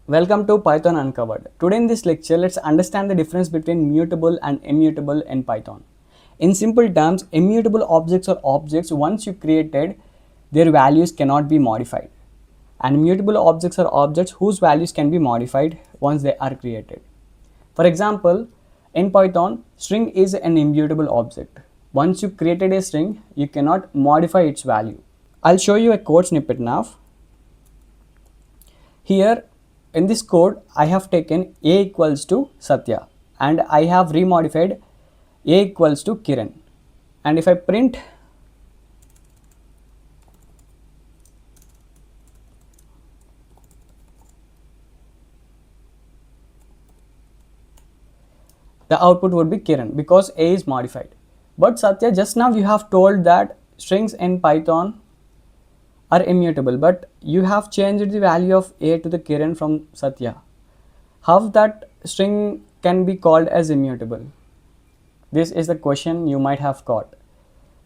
Welcome to Python Uncovered. Today in this lecture, let's understand the difference between mutable and immutable in Python. In simple terms, immutable objects are objects once you created, their values cannot be modified. And mutable objects are objects whose values can be modified once they are created. For example, in Python, string is an immutable object. Once you created a string, you cannot modify its value. I'll show you a code snippet now. Here in this code, I have taken a equals to Satya and I have remodified a equals to Kiran. And if I print the output would be Kiran because a is modified. But Satya, just now you have told that strings in Python are immutable, but you have changed the value of a to the Kiran from Satya. How that string can be called as immutable? This is the question you might have got,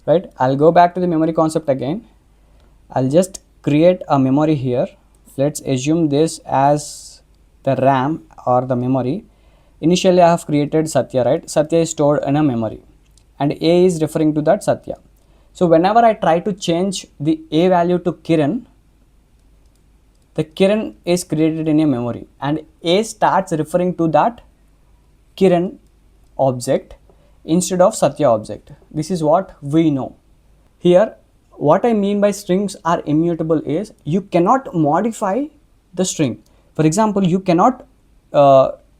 right? I'll go back to the memory concept again. I'll just create a memory here. Let's assume this as the RAM or the memory. Initially I have created Satya, right? Satya is stored in a memory and a is referring to that Satya. So whenever I try to change the a value to Kiran, the Kiran is created in a memory and a starts referring to that Kiran object instead of Satya object. This is what we know. Here, what I mean by strings are immutable is you cannot modify the string. For example, you cannot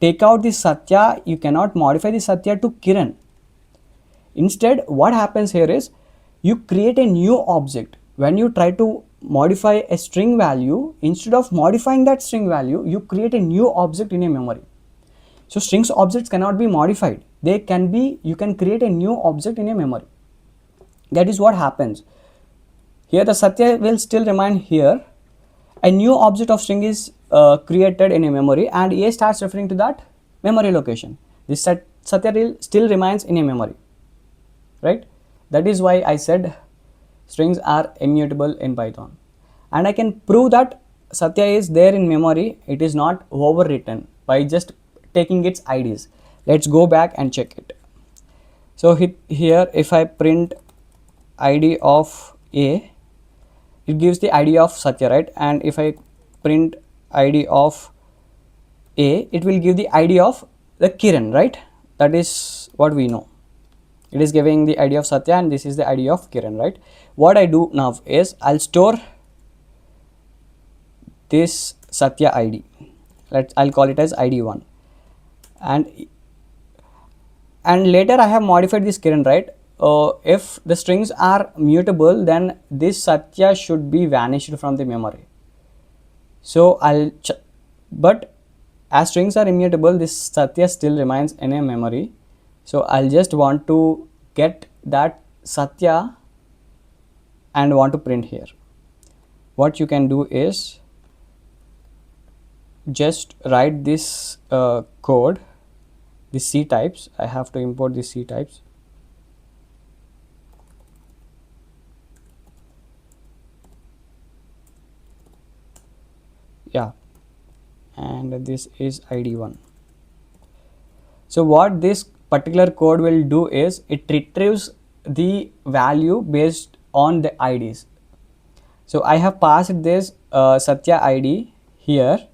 take out the Satya, you cannot modify the Satya to Kiran. Instead, what happens here is you create a new object. When you try to modify a string value, instead of modifying that string value, you create a new object in a memory. So strings objects cannot be modified. They can be, you can create a new object in a memory. That is what happens. Here the Satya will still remain here. A new object of string is created in a memory and a starts referring to that memory location. This Satya still remains in a memory, right? That is why I said strings are immutable in Python. And I can prove that Satya is there in memory. It is not overwritten by just taking its IDs. Let's go back and check it. So here if I print ID of A, it gives the ID of Satya, right? And if I print ID of A, it will give the ID of the Kiran, right? That is what we know. It is giving the ID of Satya and this is the ID of Kiran, right? What I do now is I'll store this Satya ID. I'll call it as ID1. And later I have modified this Kiran, right? If the strings are mutable, then this Satya should be vanished from the memory. So but as strings are immutable, this Satya still remains in a memory. So I'll just want to get that Satya and want to print here. What you can do is just write this code, the C types. I have to import the C types. Yeah, and this is ID1. So what this particular code will do is it retrieves the value based on the IDs. So I have passed this Satya ID here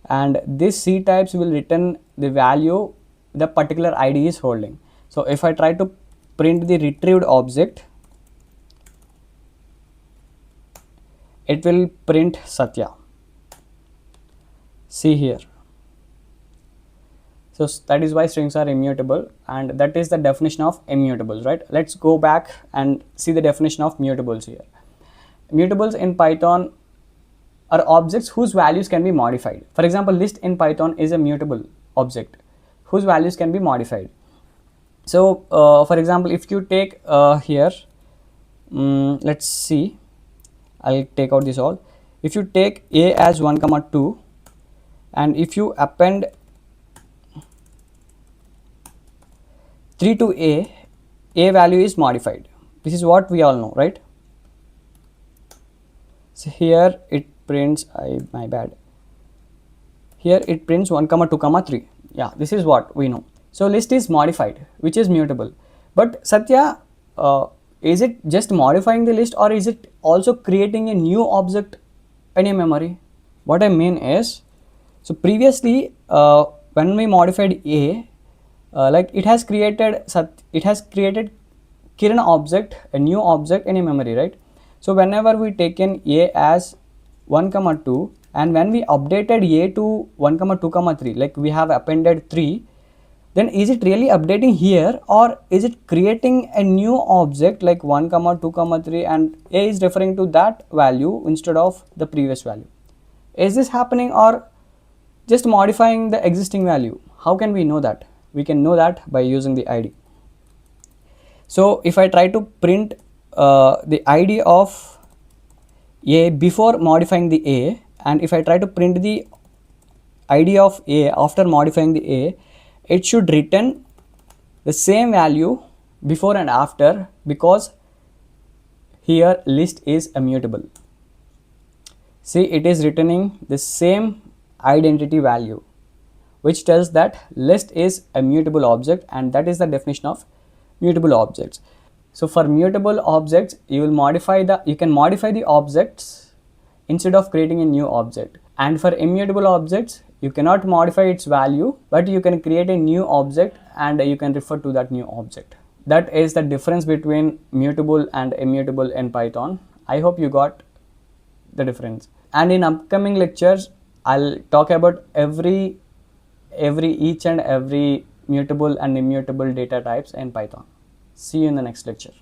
and this C types will return the value the particular ID is holding. So if I try to print the retrieved object, it will print Satya. See here. So that is why strings are immutable and that is the definition of immutables, right? Let's go back and see the definition of mutables here. Mutables in Python are objects whose values can be modified. For example, list in Python is a mutable object whose values can be modified. So for example, if you take here, let's see, I'll take out this all. If you take a as 1, 2 and if you append 3 to a value is modified. This is what we all know, right? So here it prints, my bad, here it prints 1 comma 2 comma 3. Yeah, this is what we know. So list is modified, which is mutable. But Satya, is it just modifying the list, or is it also creating a new object in a memory? What I mean is, so previously when we modified a, like it has created Kiran object, a new object in a memory, right? So whenever we taken a as 1 comma 2, and when we updated a to 1 comma 2 comma 3, like we have appended 3, then is it really updating here, or is it creating a new object like 1 comma 2 comma 3, and a is referring to that value instead of the previous value? Is this happening, or just modifying the existing value? How can we know that? We can know that by using the id. So if I try to print the id of a before modifying the a, and if I try to print the id of a after modifying the a, it should return the same value before and after, because here list is immutable. See, it is returning the same identity value, which tells that list is a mutable object, and that is the definition of mutable objects. So for mutable objects, you can modify the objects instead of creating a new object. And for immutable objects, you cannot modify its value, but you can create a new object and you can refer to that new object. That is the difference between mutable and immutable in Python. I hope you got the difference. And in upcoming lectures, I'll talk about each and every mutable and immutable data types in Python. See you in the next lecture.